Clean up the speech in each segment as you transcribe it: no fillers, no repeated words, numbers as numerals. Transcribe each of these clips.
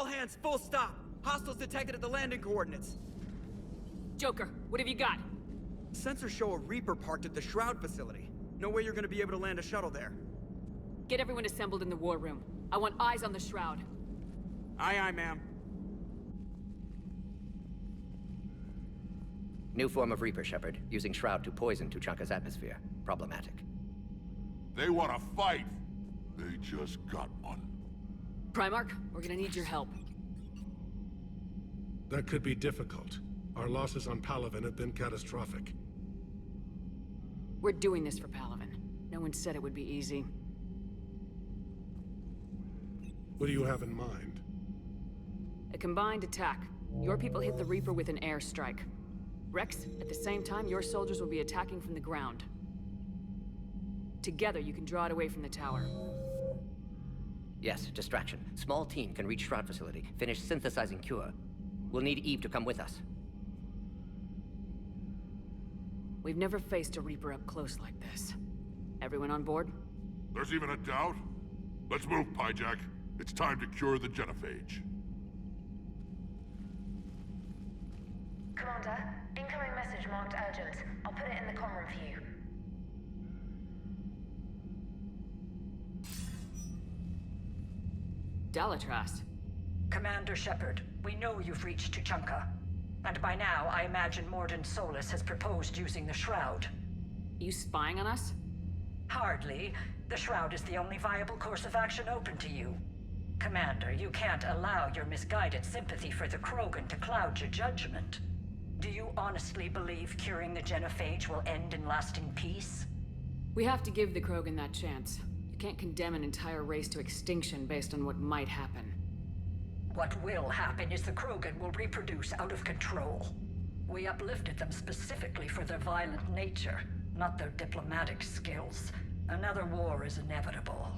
hands, full stop. Hostiles detected at the landing coordinates. Joker, what have you got? Sensors show a Reaper parked at the Shroud facility. No way you're gonna be able to land a shuttle there. Get everyone assembled in the war room. I want eyes on the Shroud. Aye, aye, ma'am. New form of Reaper, Shepard. Using Shroud to poison Tuchanka's atmosphere. Problematic. They want to fight. They just got one. Primarch, we're gonna need your help. That could be difficult. Our losses on Palaven have been catastrophic. We're doing this for Palaven. No one said it would be easy. What do you have in mind? A combined attack. Your people hit the Reaper with an airstrike. Rex, at the same time, your soldiers will be attacking from the ground. Together, you can draw it away from the tower. Yes, distraction. Small team can reach Shroud facility, finish synthesizing cure. We'll need Eve to come with us. We've never faced a Reaper up close like this. Everyone on board? There's even a doubt? Let's move, Pyjack. It's time to cure the Genophage. Commander, incoming message marked urgent. I'll put it in the comm room for you. Dalatras. Commander Shepard, we know you've reached Tuchanka. And by now, I imagine Morden Solus has proposed using the Shroud. You spying on us? Hardly. The Shroud is the only viable course of action open to you. Commander, you can't allow your misguided sympathy for the Krogan to cloud your judgment. Do you honestly believe curing the Genophage will end in lasting peace? We have to give the Krogan that chance. You can't condemn an entire race to extinction based on what might happen. What will happen is the Krogan will reproduce out of control. We uplifted them specifically for their violent nature, not their diplomatic skills. Another war is inevitable.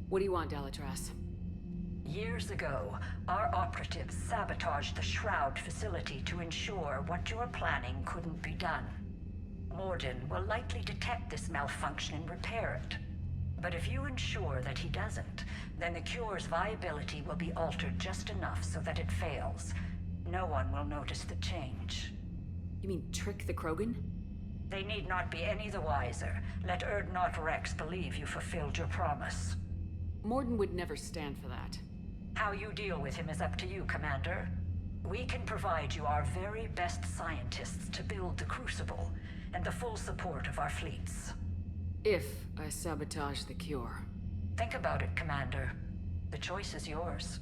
What do you want, Dalatras? Years ago, our operatives sabotaged the Shroud facility to ensure what you were planning couldn't be done. Morden will likely detect this malfunction and repair it. But if you ensure that he doesn't, then the cure's viability will be altered just enough so that it fails. No one will notice the change. You mean trick the Krogan? They need not be any the wiser. Let Urdnot Rex believe you fulfilled your promise. Morden would never stand for that. How you deal with him is up to you, Commander. We can provide you our very best scientists to build the Crucible, and the full support of our fleets. If I sabotage the cure. Think about it, Commander. The choice is yours.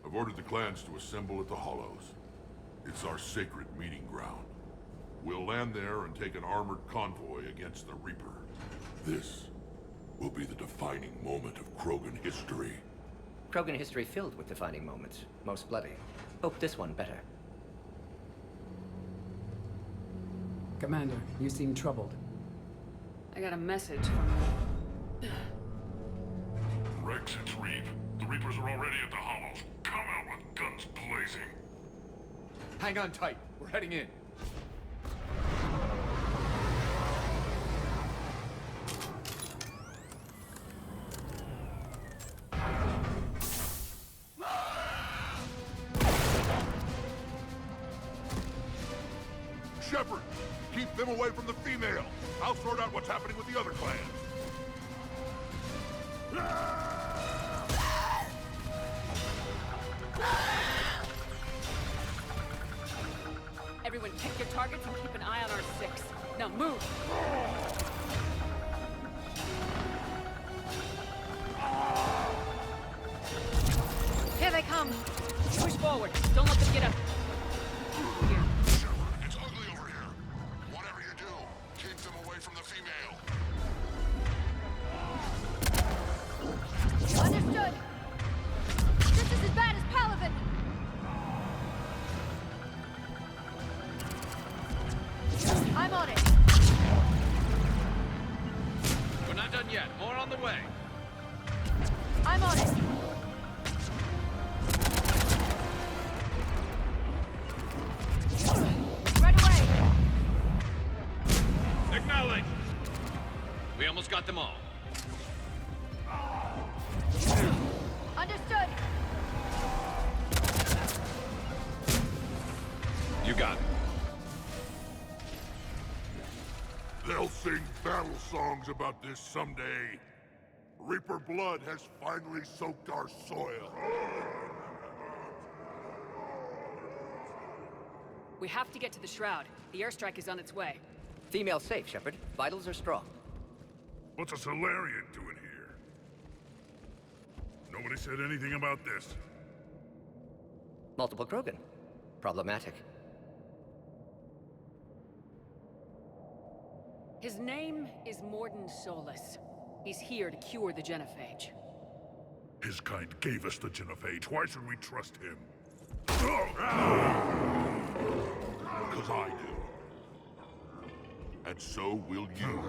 I've ordered the clans to assemble at the Hollows. It's our sacred meeting ground. We'll land there and take an armored convoy against the Reaper. This will be the defining moment of Krogan history. Krogan history filled with defining moments. Most bloody. Hope this one better. Commander, you seem troubled. I got a message from... Rex, it's Reeve. The Reapers are already at the Hollows. Come out with guns blazing. Hang on tight. We're heading in. Shepard, keep them away from the female. I'll sort out what's happening with the other clans. Everyone pick your targets and keep an eye on our 6. Now move! Here they come! Push forward. Don't let them get up. Here. Shepard, it's ugly over here. Whatever you do, keep them away from the female. Understood. This is as bad as Palaven. I'm on it. We're not done yet. More on the way. I'm on it. Right away. Acknowledge. We almost got them all. Understood. You got it. They'll sing battle songs about this someday. Reaper blood has finally soaked our soil. We have to get to the Shroud. The airstrike is on its way. Female safe, Shepard. Vitals are strong. What's a Solarian doing here? Nobody said anything about this. Multiple Krogan. Problematic. His name is Morden Solus. He's here to cure the Genophage. His kind gave us the Genophage. Why should we trust him? Because I do. And so will you.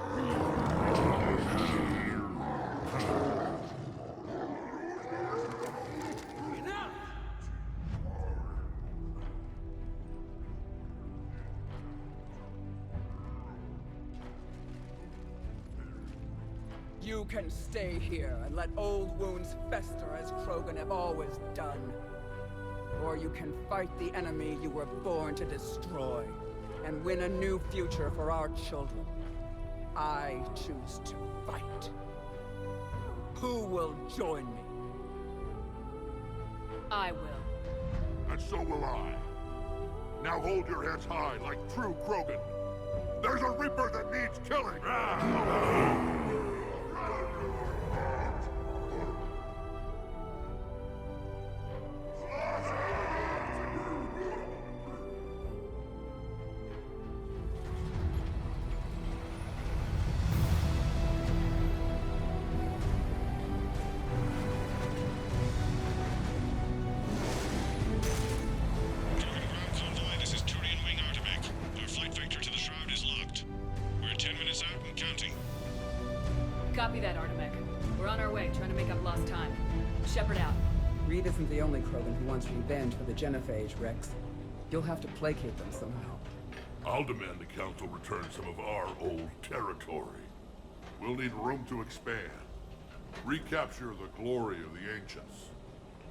You can stay here and let old wounds fester as Krogan have always done. Or you can fight the enemy you were born to destroy, and win a new future for our children. I choose to fight. Who will join me? I will. And so will I. Now hold your heads high like true Krogan. There's a Reaper that needs killing! Copy that, Artemech. We're on our way, trying to make up lost time. Shepard out. Reed isn't the only Krogan who wants revenge for the Genophage, Rex. You'll have to placate them somehow. I'll demand the Council return some of our old territory. We'll need room to expand. Recapture the glory of the Ancients.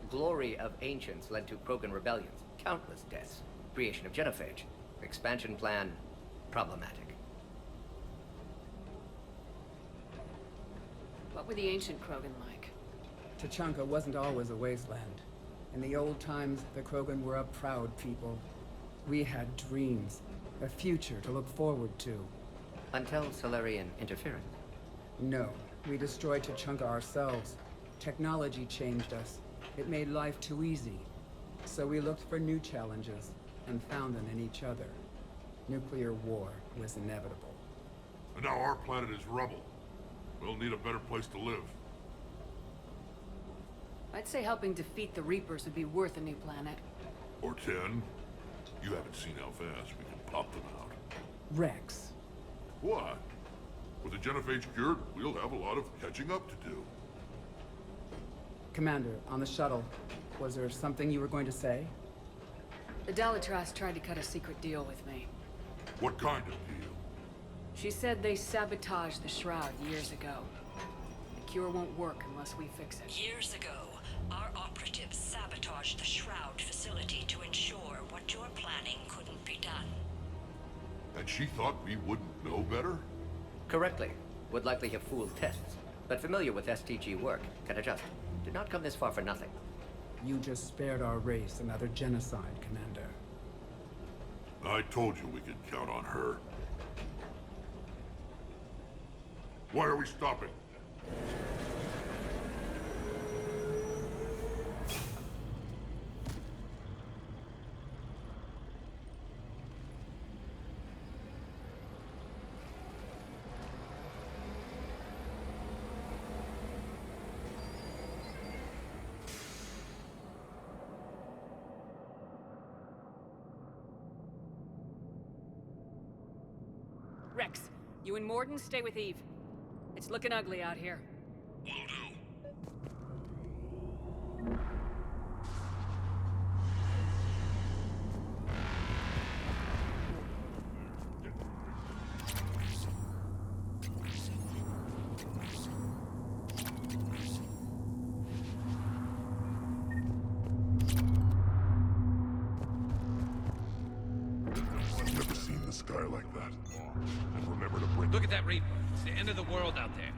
Glory of Ancients led to Krogan rebellions, countless deaths, creation of Genophage. Expansion plan, problematic. What were the ancient Krogan like? Tuchanka wasn't always a wasteland. In the old times, the Krogan were a proud people. We had dreams, a future to look forward to. Until Solarian interference. No, we destroyed Tuchanka ourselves. Technology changed us. It made life too easy. So we looked for new challenges, and found them in each other. Nuclear war was inevitable. And now our planet is rubble. We'll need a better place to live. I'd say helping defeat the Reapers would be worth a new planet. Or 10. You haven't seen how fast we can pop them out. Rex. What? With the Genophage cured, we'll have a lot of catching up to do. Commander, on the shuttle, was there something you were going to say? The Dalitras tried to cut a secret deal with me. What kind of deal? She said they sabotaged the Shroud years ago. The cure won't work unless we fix it. Years ago, our operatives sabotaged the Shroud facility to ensure what you're planning couldn't be done. And she thought we wouldn't know better? Correctly. Would likely have fooled tests. But familiar with STG work, can adjust. Did not come this far for nothing. You just spared our race another genocide, Commander. I told you we could count on her. Why are we stopping? Rex, you and Morden stay with Eve. It's looking ugly out here. Will do. I've never seen the sky like that. And remember to bring... Look at that reaper. It's the end of the world out there.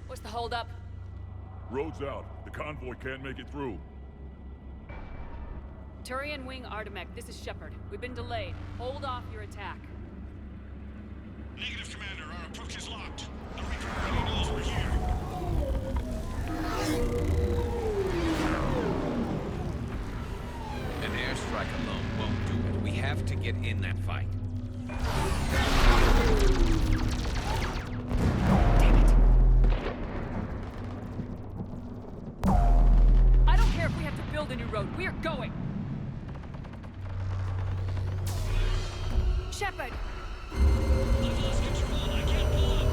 What's the holdup? Road's out. The convoy can't make it through. Turian Wing Artemek, this is Shepard. We've been delayed. Hold off your attack. Negative, Commander. Our approach is locked. The Reaper already knows we're here. An airstrike alone won't do it. We have to get in that fight. Damn it. I don't care if we have to build a new road. We are going. Shepard! I've lost control. I can't pull up.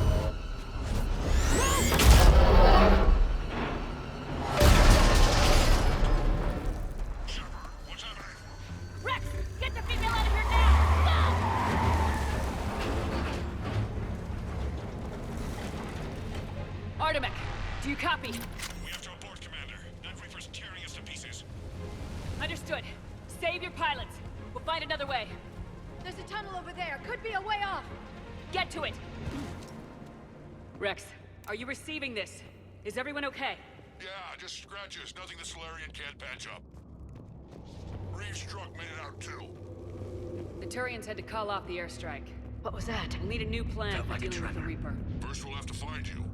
Shepard, what's happening? Rex! Get the female out of here now! Go! Artemek, do you copy? We have to abort, Commander. That Reaper's tearing us to pieces. Understood. Save your pilots. We'll find another way. There's a tunnel over there. Could be a way off. Get to it! Rex, are you receiving this? Is everyone okay? Yeah, just scratches. Nothing the Solarian can't patch up. Reeves' truck made it out too. The Turians had to call off the airstrike. What was that? We'll need a new plan Felt for like a dealing with the tremor. Reaper. First we'll have to find you.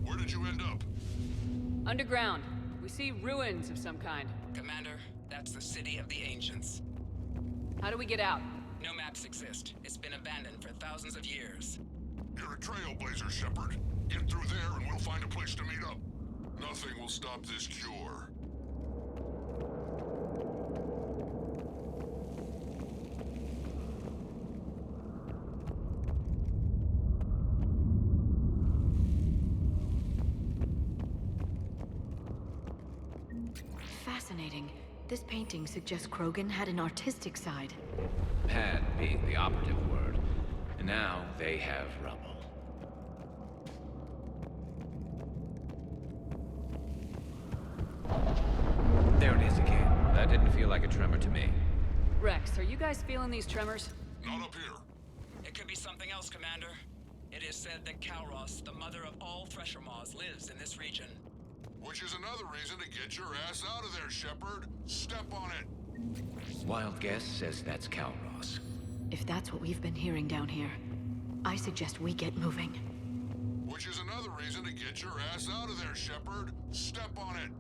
Where did you end up? Underground. We see ruins of some kind. Commander, that's the city of the ancients. How do we get out? No maps exist. It's been abandoned for thousands of years. You're a trailblazer, Shepard. Get through there and we'll find a place to meet up. Nothing will stop this cure. Fascinating. This painting suggests Krogan had an artistic side. Had being the operative word. And now they have rubble. There it is again. That didn't feel like a tremor to me. Rex, are you guys feeling these tremors? Not up here. It could be something else, Commander. It is said that Kalros, the mother of all Thresher Maws, lives in this region. Which is another reason to get your ass out of there, Shepard. Step on it. Wild guess says that's Kalros. If that's what we've been hearing down here, I suggest we get moving. Which is another reason to get your ass out of there, Shepard. Step on it.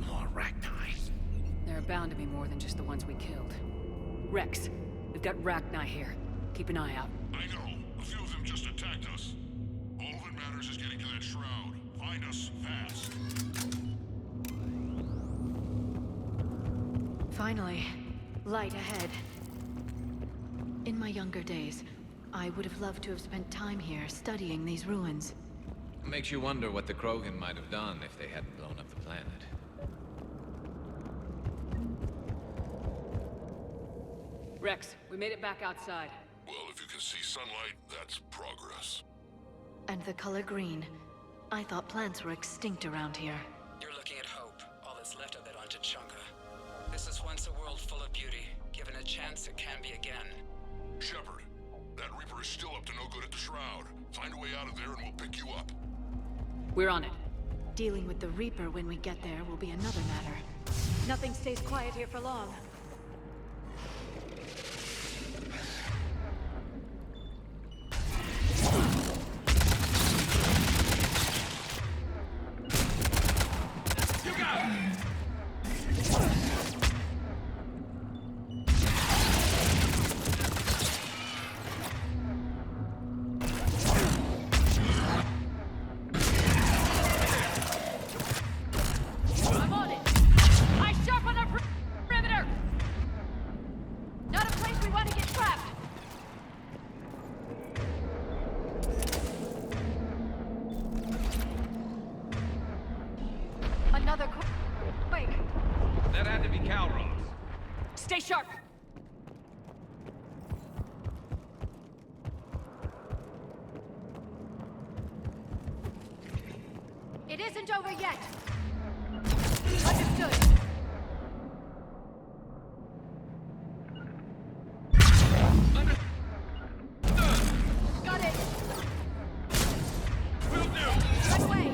More Ragni. There are bound to be more than just the ones we killed. Rex, we've got Ragni here. Keep an eye out. I know. A few of them just attacked us. All that matters is getting to that shroud. Find us fast. Finally, light ahead. In my younger days, I would have loved to have spent time here studying these ruins. Makes you wonder what the Krogan might have done if they hadn't blown up the planet. Rex, we made it back outside. Well, if you can see sunlight, that's progress. And the color green. I thought plants were extinct around here. You're looking at once, it can be again. Shepard, that Reaper is still up to no good at the Shroud. Find a way out of there and we'll pick you up. We're on it. Dealing with the Reaper when we get there will be another matter. Nothing stays quiet here for long. That had to be Calros. Stay sharp! It isn't over yet! Understood! Got it! Will do! Run away!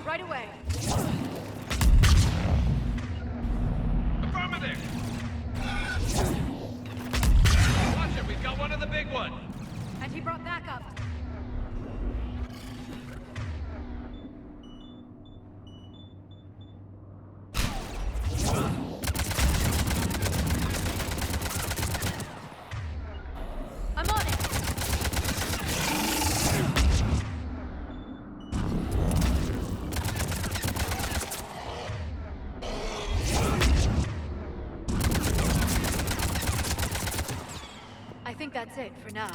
Right away. Affirmative! Watch it, we've got one of the big ones! And he brought backup. I'm on it! I think that's it for now.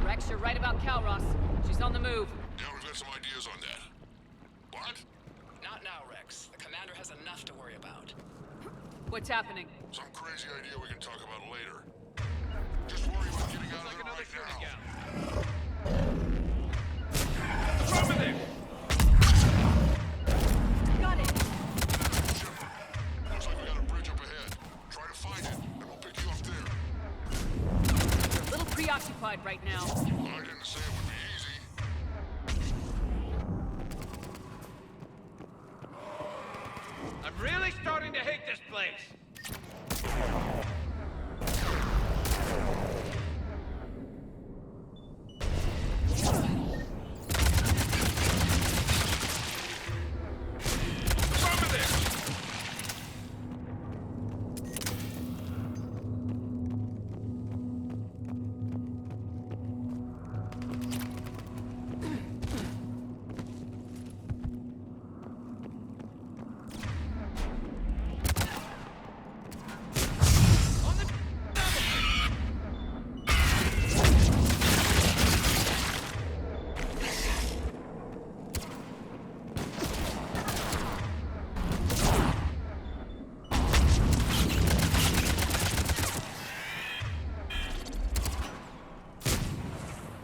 Rex, you're right about Calros. She's on the move. Yeah, we've got some ideas on that. What? Not now, Rex. The commander has enough to worry about. What's happening? Some crazy idea we can talk about later. Just worry about getting out of there right now. Affirmative! Got it! Shepard, looks like we got a bridge up ahead. Try to find it, and we'll pick you up there. You're a little preoccupied right now. I didn't say it would be easy. I'm really starting to hate this place!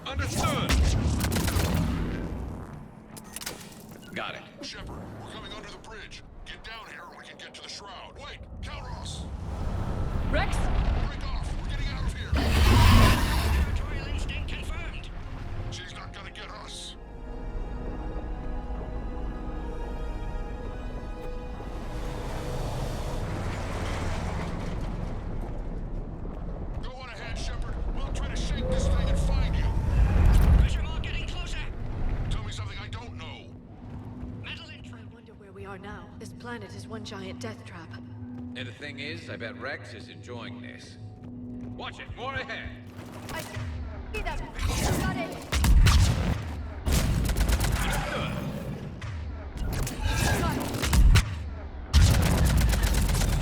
Understood! Got it. Shepard, we're coming under the bridge. Get down here and we can get to the Shroud. Wait, Calros! Rex? Break off! We're getting out of here! Territorial instinct confirmed. She's not gonna get us. Go on ahead, Shepard. We'll try to shake this thing and find you. Pressure mark getting closer. Tell me something I don't know. Metal intrusion. I wonder where we are now. This planet is one giant death trap. And the thing is, I bet Rex is enjoying this. Watch it, more ahead! I see them! Got it! Understood! Got it!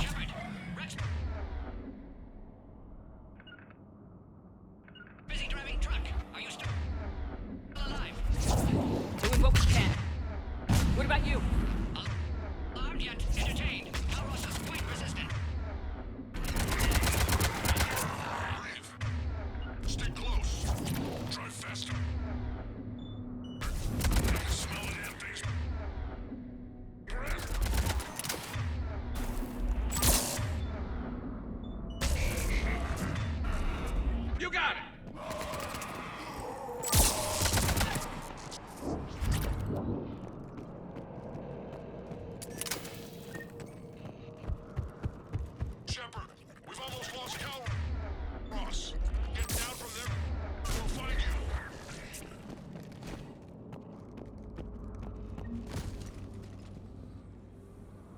Shepard, Rex. Busy driving truck. Are you still alive? about you? Armed yet entertained. Calros is quite resistant. Breathe. Stay close. Drive faster. I can smell the damn things. You got it! Shepard, we've almost lost Calros. Get down from there. We'll find you.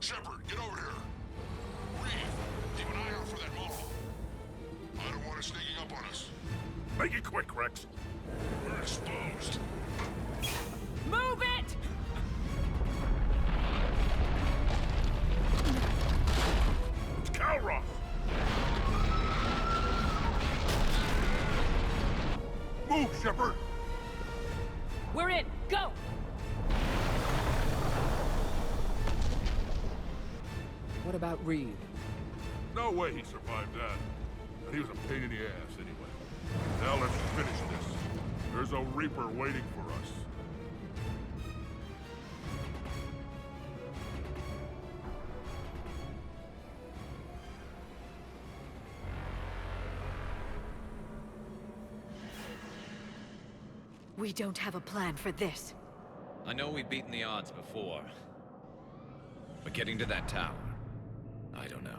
Shepard, get over here. Reeve, keep an eye out for that model. I don't want it sneaking up on us. Make it quick, Rex. We're exposed. Move it! It's Calros! Move, Shepard! We're in. Go! What about Reeve? No way he survived that. And he was a pain in the ass anyway. Now let's finish this. There's a Reaper waiting for us. We don't have a plan for this. I know we've beaten the odds before. But getting to that tower, I don't know.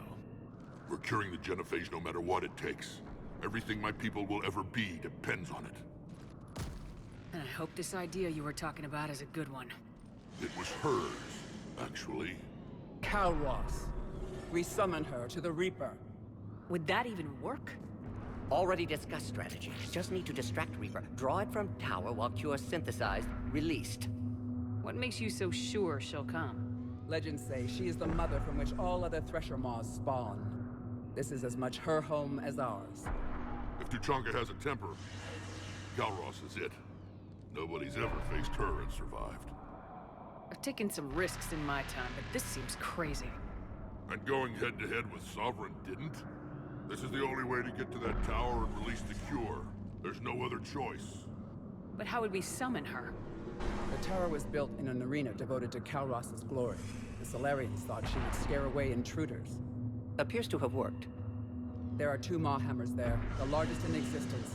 We're curing the Genophage no matter what it takes. Everything my people will ever be depends on it. And I hope this idea you were talking about is a good one. It was hers, actually. Calros. We summon her to the Reaper. Would that even work? Already discussed strategy. Just need to distract Reaper. Draw it from tower while Cure synthesized, released. What makes you so sure she'll come? Legends say she is the mother from which all other Thresher Maws spawn. This is as much her home as ours. If Tuchanka has a temper, Calros is it. Nobody's ever faced her and survived. I've taken some risks in my time, but this seems crazy. And going head-to-head with Sovereign didn't? This is the only way to get to that tower and release the Cure. There's no other choice. But how would we summon her? The tower was built in an arena devoted to Calros' glory. The Solarians thought she would scare away intruders. Appears to have worked. There are 2 Maw hammers there, the largest in existence.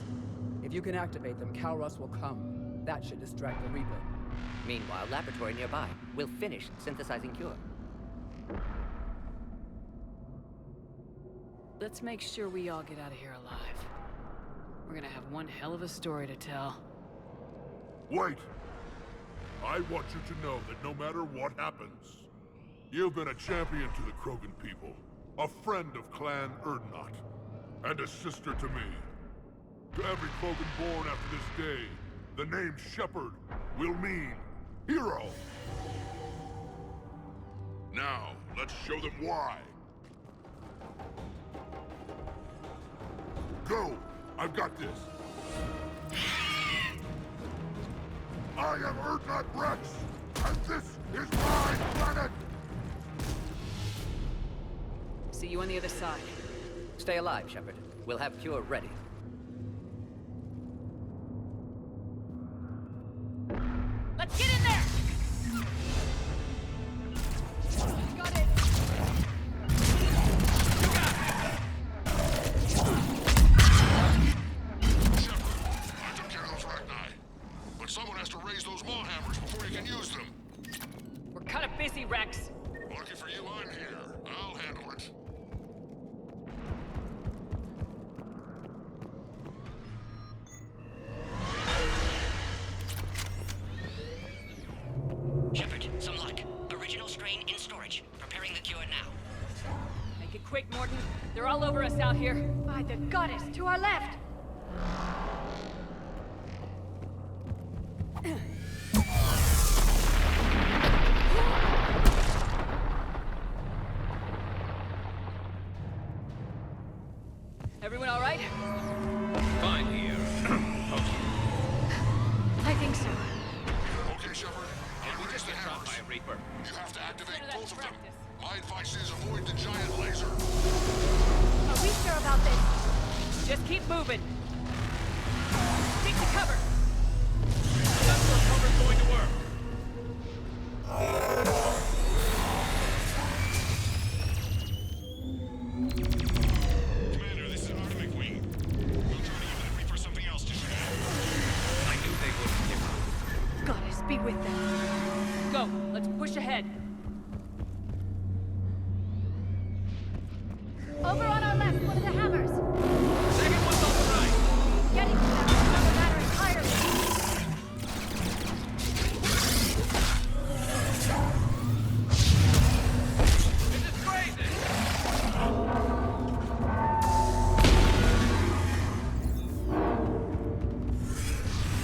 If you can activate them, Calros will come. That should distract the Reaper. Meanwhile, laboratory nearby. We'll finish synthesizing Cure. Let's make sure we all get out of here alive. We're gonna have one hell of a story to tell. Wait! I want you to know that no matter what happens, you've been a champion to the Krogan people, a friend of Clan Erdnot, and a sister to me. To every Krogan born after this day, the name Shepard will mean hero. Now, let's show them why. Go! I've got this. I am Erdnot Rex, and this is my planet! See you on the other side. Stay alive, Shepard. We'll have Cure ready. Let's get in there! Got it! But someone has to raise those Maw hammers before you can use them. We're kind of busy, Rex. Lucky for you, I'm here. I'll handle it. Shepard, some luck. Original strain in storage. Preparing the Cure now. Make it quick, Morton. They're all over us out here. By the goddess, to our left! Everyone all right? Fine here. I think so. Okay, Shepard. We just got shot by a Reaper. You have to activate both of them. My advice is avoid the giant laser. Are we sure about this? Just keep moving. Take the cover. That's where cover's going to work. Commander, this is Artemis Wing. We'll try to give the Reaper something else to shoot at. I knew they wouldn't give up. Goddess, be with them. Go. Let's push ahead. Over on our left, one of the hammers. Second one's on the right. Getting to them. Another ladder entirely. This is crazy.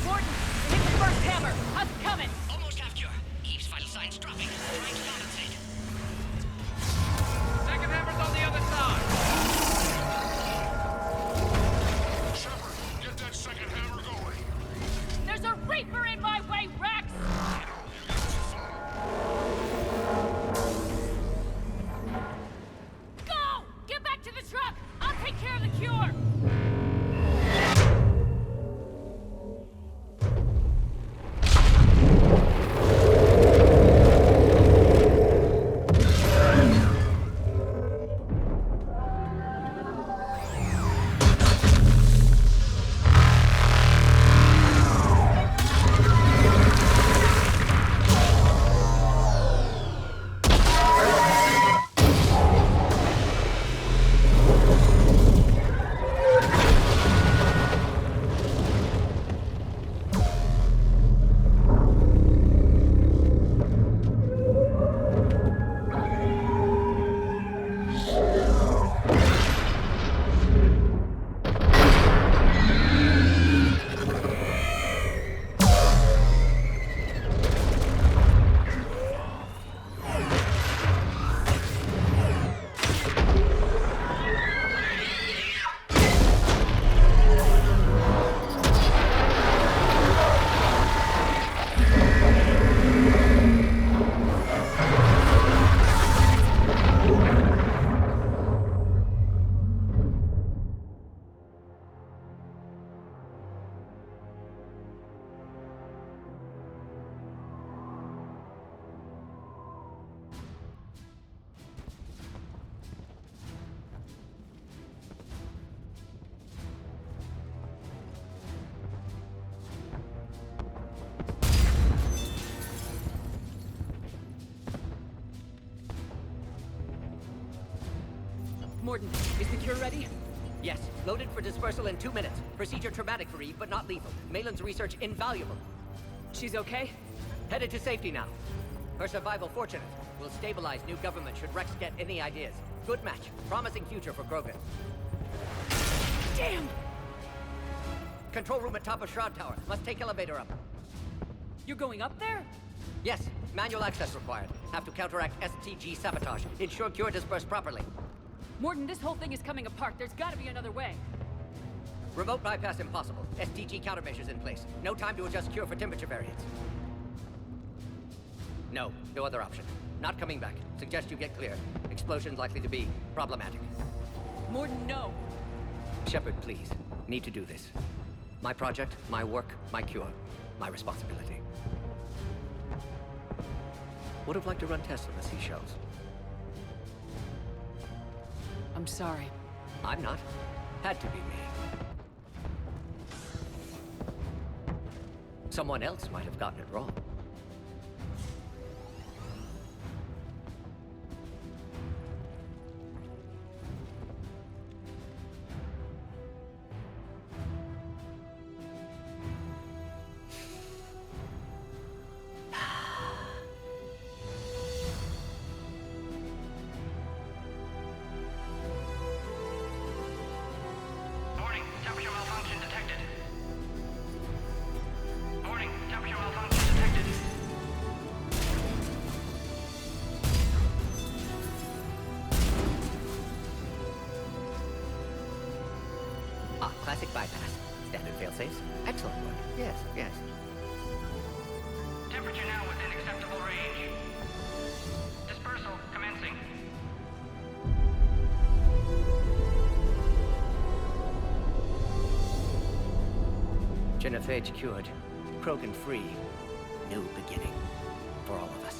Gordon, hit the first hammer. How's it coming? Almost half cure. Eve's vital signs dropping. Trying to compensate. Second hammer's on the other side. Shepard, get that second hammer going. There's a Reaper in my way, Rex! Go! Get back to the truck! I'll take care of the cure! Morden, is the cure ready? Yes, loaded for dispersal in 2 minutes. Procedure traumatic for Eve, but not lethal. Malin's research invaluable. She's okay? Headed to safety now. Her survival fortunate. Will stabilize new government should Rex get any ideas. Good match. Promising future for Krogan. Damn! Control room at top of Shroud Tower. Must take elevator up. You're going up there? Yes, manual access required. Have to counteract STG sabotage. Ensure cure dispersed properly. Morden, this whole thing is coming apart. There's gotta be another way. Remote bypass impossible. STG countermeasures in place. No time to adjust cure for temperature variance. No other option. Not coming back. Suggest you get clear. Explosion's likely to be problematic. Morden, no. Shepard, please. Need to do this. My project, my work, my cure. My responsibility. Would have liked to run tests on the seashells. I'm sorry. I'm not. Had to be me. Someone else might have gotten it wrong. Warning, temperature malfunction detected. Warning, temperature malfunction detected. Ah, classic bypass. Standard failsafes. Excellent work. Yes, yes. Temperature now within acceptable range. Dispersal commencing. Genophage cured. Krogan free. New beginning. For all of us.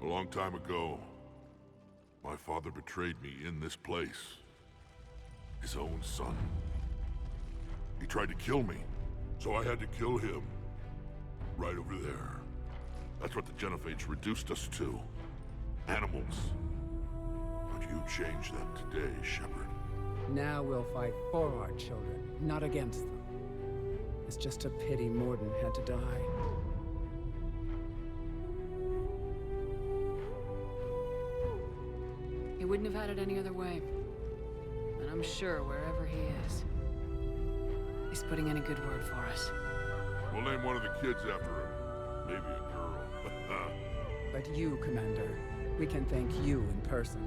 A long time ago, my father betrayed me in this place. His own son. He tried to kill me, so I had to kill him. Right over there. That's what the Genophage reduced us to. Animals. But you changed that today, Shepard. Now we'll fight for our children, not against them. It's just a pity Morden had to die. He wouldn't have had it any other way. And I'm sure wherever he is, he's putting in a good word for us. We'll name one of the kids after him. Maybe a girl. But you, Commander, we can thank you in person.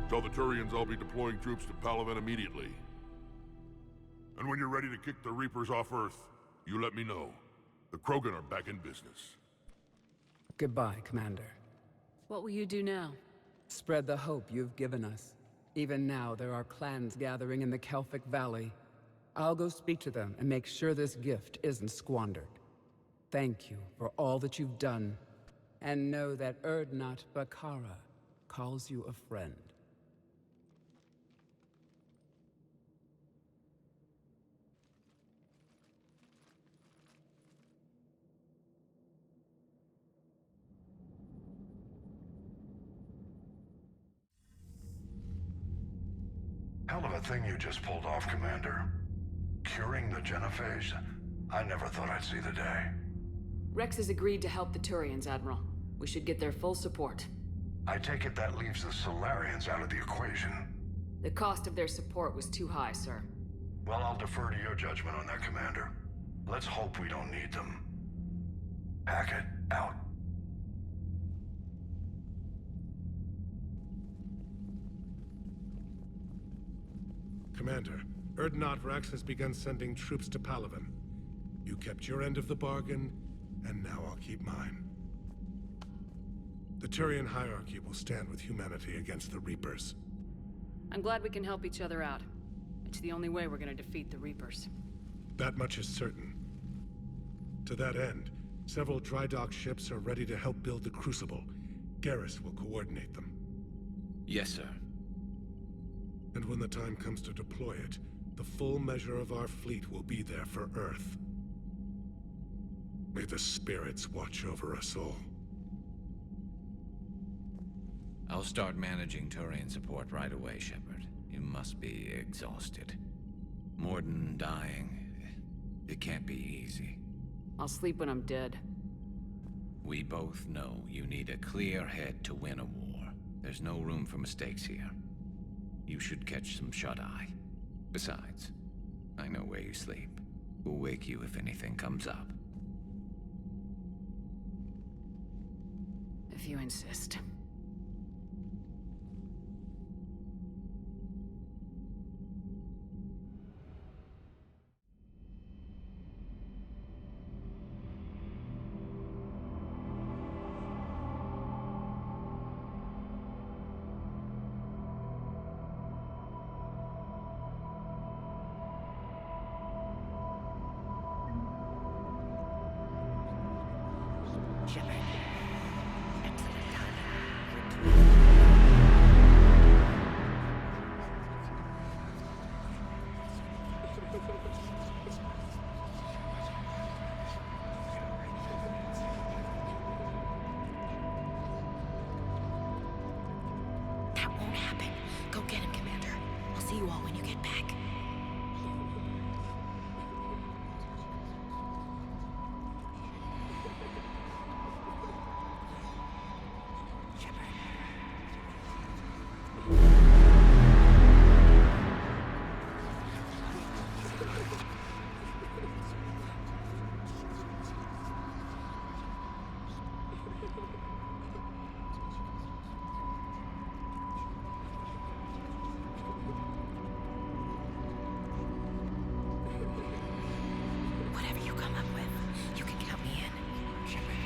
Tell the Turians I'll be deploying troops to Palaven immediately. And when you're ready to kick the Reapers off Earth, you let me know. The Krogan are back in business. Goodbye, Commander. What will you do now? Spread the hope you've given us. Even now, there are clans gathering in the Kelphic Valley. I'll go speak to them and make sure this gift isn't squandered. Thank you for all that you've done. And know that Urdnot Bakara calls you a friend. Hell of a thing you just pulled off, Commander. Curing the Genophage? I never thought I'd see the day. Rex has agreed to help the Turians, Admiral. We should get their full support. I take it that leaves the Solarians out of the equation. The cost of their support was too high, sir. Well, I'll defer to your judgment on that, Commander. Let's hope we don't need them. Hackett, out. Commander, Urdnot Rex has begun sending troops to Palaven. You kept your end of the bargain, and now I'll keep mine. The Turian hierarchy will stand with humanity against the Reapers. I'm glad we can help each other out. It's the only way we're gonna defeat the Reapers. That much is certain. To that end, several dry dock ships are ready to help build the Crucible. Garrus will coordinate them. Yes, sir. And when the time comes to deploy it, the full measure of our fleet will be there for Earth. May the spirits watch over us all. I'll start managing Turian support right away, Shepard. You must be exhausted. Morden dying. It can't be easy. I'll sleep when I'm dead. We both know you need a clear head to win a war. There's no room for mistakes here. You should catch some shut-eye. Besides, I know where you sleep. We'll wake you if anything comes up. If you insist. Shepard. Excellent timing. Go get him, Commander. I'll see you all when you get back. Whatever you come up with, you can count me in. Shepard.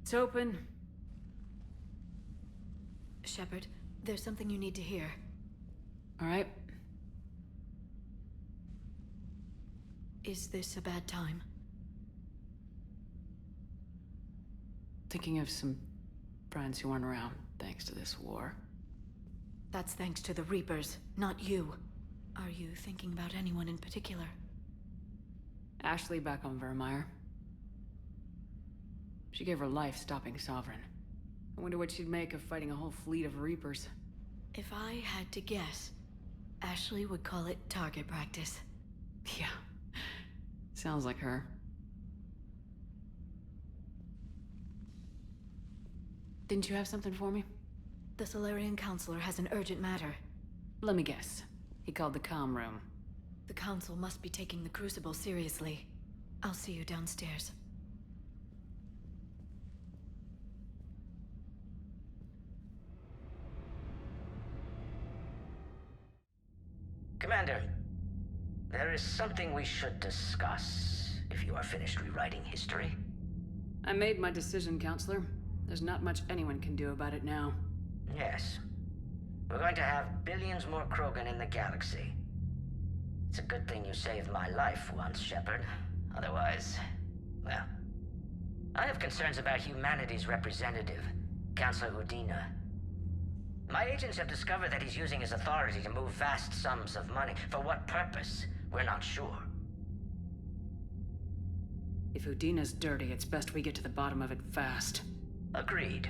It's open. Shepard, there's something you need to hear. All right. Is this a bad time? Thinking of some friends who aren't around thanks to this war. That's thanks to the Reapers, not you. Are you thinking about anyone in particular? Ashley back on Vermeer. She gave her life stopping Sovereign. I wonder what she'd make of fighting a whole fleet of Reapers. If I had to guess, Ashley would call it target practice. Yeah. Sounds like her. Didn't you have something for me? The Solarian Counselor has an urgent matter. Let me guess. He called the comm room. The Council must be taking the Crucible seriously. I'll see you downstairs. Commander, there is something we should discuss, if you are finished rewriting history. I made my decision, Counselor. There's not much anyone can do about it now. Yes. We're going to have billions more Krogan in the galaxy. It's a good thing you saved my life once, Shepard. Otherwise, well... I have concerns about humanity's representative, Councilor Udina. My agents have discovered that he's using his authority to move vast sums of money. For what purpose? We're not sure. If Udina's dirty, it's best we get to the bottom of it fast. Agreed.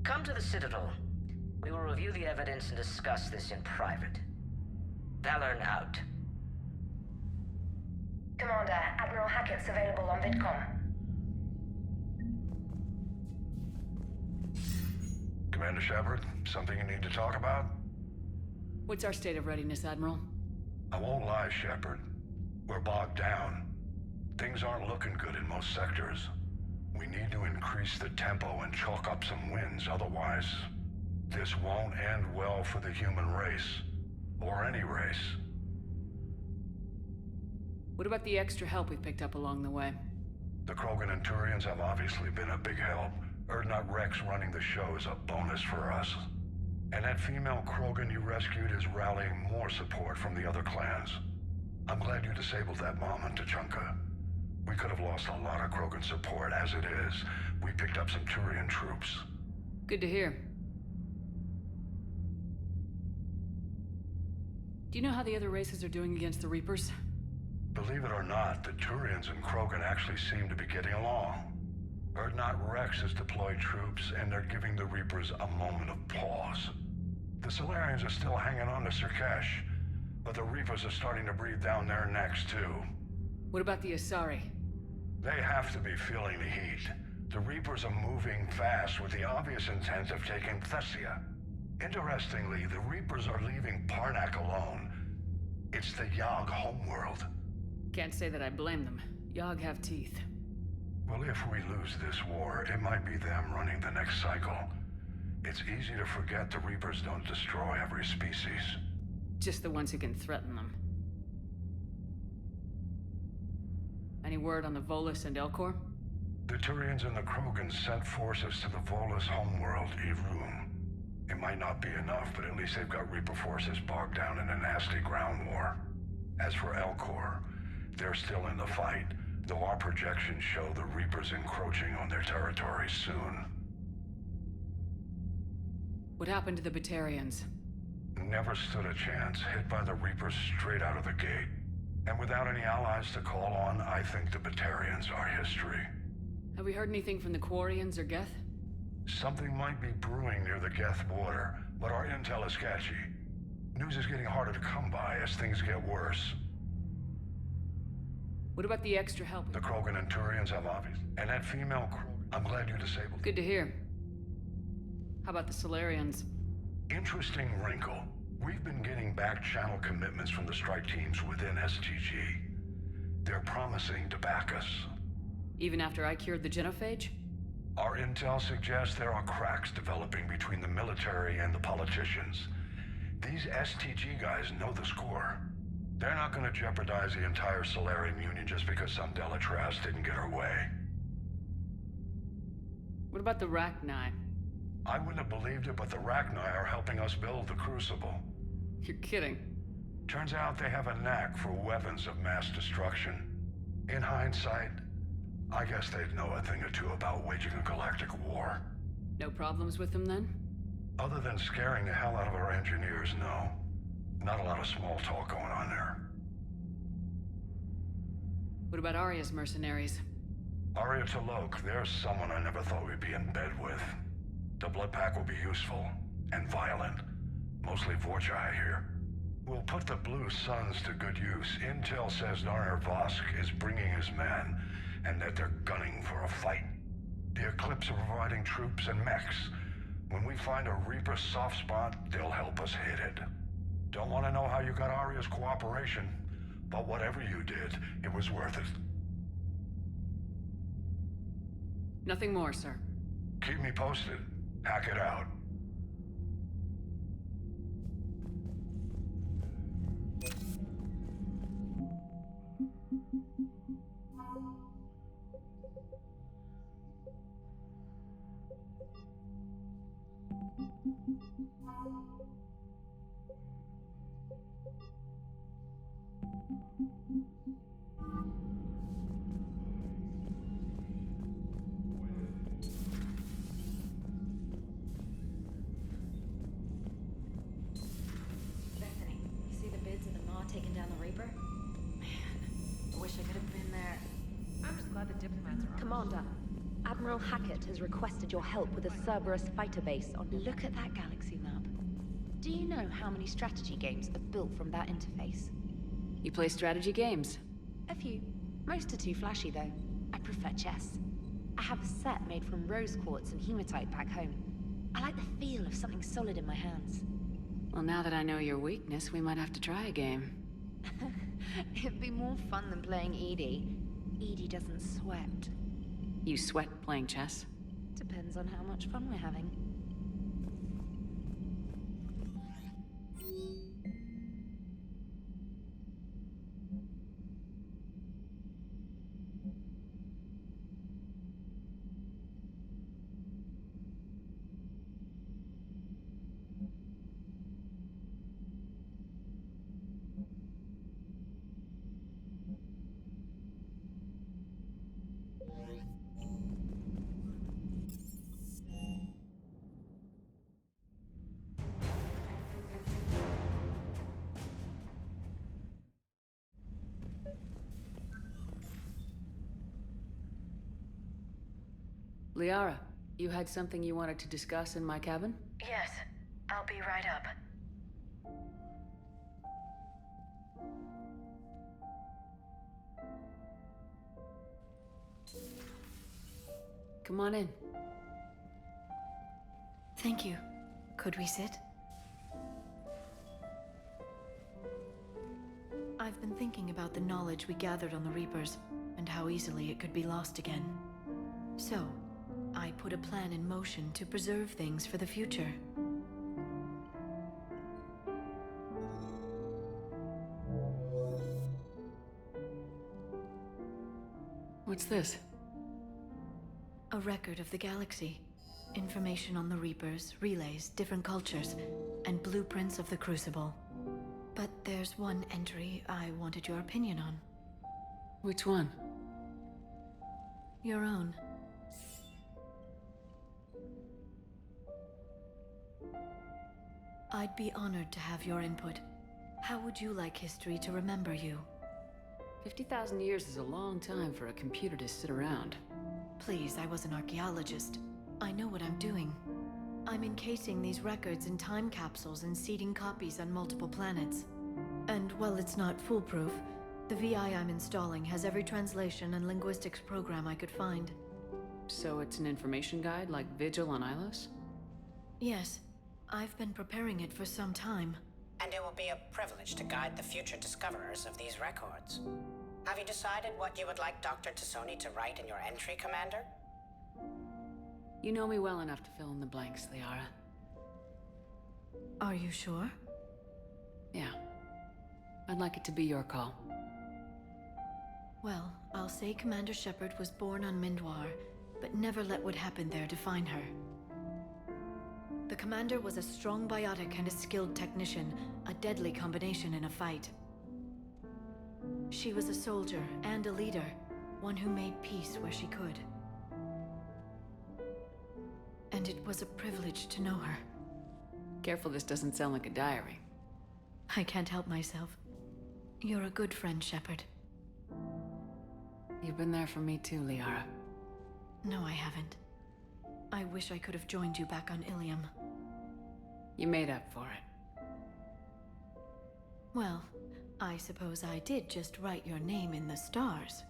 Come to the Citadel. We will review the evidence and discuss this in private. Valorn out. Commander, Admiral Hackett's available on VidCom. Commander Shepard, something you need to talk about? What's our state of readiness, Admiral? I won't lie, Shepard. We're bogged down. Things aren't looking good in most sectors. We need to increase the tempo and chalk up some wins, otherwise, this won't end well for the human race. Or any race. What about the extra help we picked up along the way? The Krogan and Turians have obviously been a big help. Urdnot Rex running the show is a bonus for us. And that female Krogan you rescued is rallying more support from the other clans. I'm glad you disabled that bomb on Tachanka. We could have lost a lot of Krogan support as it is. We picked up some Turian troops. Good to hear. Do you know how the other races are doing against the Reapers? Believe it or not, the Turians and Krogan actually seem to be getting along. Urdnot Rex has deployed troops, and they're giving the Reapers a moment of pause. The Solarians are still hanging on to Sirkesh, but the Reapers are starting to breathe down their necks, too. What about the Asari? They have to be feeling the heat. The Reapers are moving fast with the obvious intent of taking Thessia. Interestingly, the Reapers are leaving Parnak alone. It's the Yogg homeworld. Can't say that I blame them. Yogg have teeth. Well, if we lose this war, it might be them running the next cycle. It's easy to forget the Reapers don't destroy every species. Just the ones who can threaten them. Any word on the Volus and Elcor? The Turians and the Krogan sent forces to the Volus homeworld, Irun. It might not be enough, but at least they've got Reaper forces bogged down in a nasty ground war. As for Elcor, they're still in the fight, though our projections show the Reapers encroaching on their territory soon. What happened to the Batarians? Never stood a chance, hit by the Reapers straight out of the gate. And without any allies to call on, I think the Batarians are history. Have we heard anything from the Quarians or Geth? Something might be brewing near the Geth border, but our intel is sketchy. News is getting harder to come by as things get worse. What about the extra help? The Krogan and Turians have obvious. And that female I'm glad you disabled. Good to hear. How about the Solarians? Interesting wrinkle. We've been getting back-channel commitments from the strike teams within STG. They're promising to back us. Even after I cured the Genophage? Our intel suggests there are cracks developing between the military and the politicians. These STG guys know the score. They're not going to jeopardize the entire Solarian Union just because some Delatras didn't get her way. What about the Rachni? I wouldn't have believed it, but the Rachni are helping us build the Crucible. You're kidding. Turns out they have a knack for weapons of mass destruction. In hindsight, I guess they'd know a thing or two about waging a galactic war. No problems with them then? Other than scaring the hell out of our engineers, no. Not a lot of small talk going on there. What about Arya's mercenaries? Arya T'Loak, there's someone I never thought we'd be in bed with. The blood pack will be useful, and violent. Mostly Vorcha, I hear. We'll put the Blue Suns to good use. Intel says Narner Vosk is bringing his men, and that they're gunning for a fight. The Eclipse are providing troops and mechs. When we find a Reaper soft spot, they'll help us hit it. Don't want to know how you got Arya's cooperation, but whatever you did, it was worth it. Nothing more, sir. Keep me posted. Hack it out. Taking down the Reaper? Man, I wish I could have been there. I'm just glad the diplomats are on. Commander, Admiral Hackett has requested your help with a Cerberus fighter base on... Look at that galaxy map. Do you know how many strategy games are built from that interface? You play strategy games? A few. Most are too flashy, though. I prefer chess. I have a set made from rose quartz and hematite back home. I like the feel of something solid in my hands. Well, now that I know your weakness, we might have to try a game. It'd be more fun than playing Edie. Edie doesn't sweat. You sweat playing chess? Depends on how much fun we're having. Liara, you had something you wanted to discuss in my cabin? Yes, I'll be right up. Come on in. Thank you. Could we sit? I've been thinking about the knowledge we gathered on the Reapers, and how easily it could be lost again. So, I put a plan in motion to preserve things for the future. What's this? A record of the galaxy. Information on the Reapers, relays, different cultures, and blueprints of the Crucible. But there's one entry I wanted your opinion on. Which one? Your own. I'd be honored to have your input. How would you like history to remember you? 50,000 years is a long time for a computer to sit around. Please, I was an archaeologist. I know what I'm doing. I'm encasing these records in time capsules and seeding copies on multiple planets. And while it's not foolproof, the VI I'm installing has every translation and linguistics program I could find. So it's an information guide like Vigil on Ilos? Yes. I've been preparing it for some time. And it will be a privilege to guide the future discoverers of these records. Have you decided what you would like Dr. Tassoni to write in your entry, Commander? You know me well enough to fill in the blanks, Liara. Are you sure? Yeah. I'd like it to be your call. Well, I'll say Commander Shepard was born on Mindwar, but never let what happened there define her. The Commander was a strong biotic and a skilled technician, a deadly combination in a fight. She was a soldier and a leader, one who made peace where she could. And it was a privilege to know her. Careful this doesn't sound like a diary. I can't help myself. You're a good friend, Shepard. You've been there for me too, Liara. No, I haven't. I wish I could have joined you back on Ilium. You made up for it. Well, I suppose I did just write your name in the stars.